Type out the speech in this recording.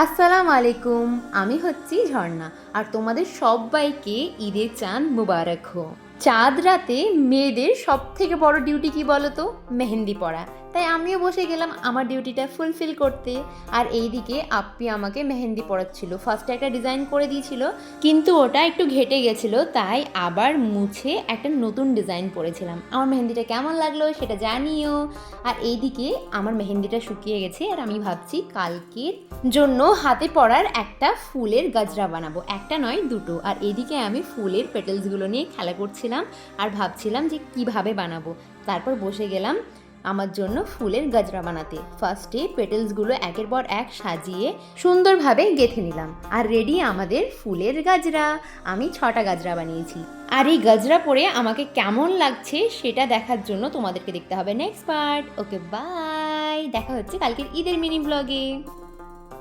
আসসালামু আলাইকুম। আমি হচ্ছি ঝর্ণা আর তোমাদের সবাইকে ঈদের চাঁদ মুবারক হো। চাঁদ রাতে মেয়েদের সব থেকে বড় ডিউটি কি বলো তো? মেহেন্দি পরা। তাই আমিও বসে গেলাম আমার ডিউটিটা ফুলফিল করতে। আর এইদিকে আপ্পি আমাকে মেহেন্দি পরাচ্ছিল। ফার্স্টে একটা ডিজাইন করে দিয়েছিল, কিন্তু ওটা একটু ঘেটে গেছিলো, তাই আবার মুছে একটা নতুন ডিজাইন করেছিলাম। আমার মেহেন্দিটা কেমন লাগলো সেটা জানিও। আর এইদিকে আমার মেহেন্দিটা শুকিয়ে গেছে আর আমি ভাবছি কালকের জন্য হাতে পরার একটা ফুলের গাজরা বানাবো, একটা নয় দুটো। আর এদিকে আমি ফুলের পেটেলসগুলো নিয়ে খেলা করছিলাম আর ভাবছিলাম যে কিভাবে বানাবো। তারপর বসে গেলাম আমার জন্য ফুলের গাজরা বানাতে। ফার্স্টে পেটেলসগুলো একের পর এক সাজিয়ে সুন্দরভাবে গেঁথে নিলাম আর রেডি আমাদের ফুলের গাজরা। আমি 6টা গাজরা বানিয়েছি। আর এই গাজরা পরে আমাকে কেমন লাগছে সেটা দেখার জন্য তোমাদেরকে দেখতে হবে নেক্সট পার্ট। ওকে বাই, দেখা হচ্ছে কালকের ঈদের মিনি ব্লগে।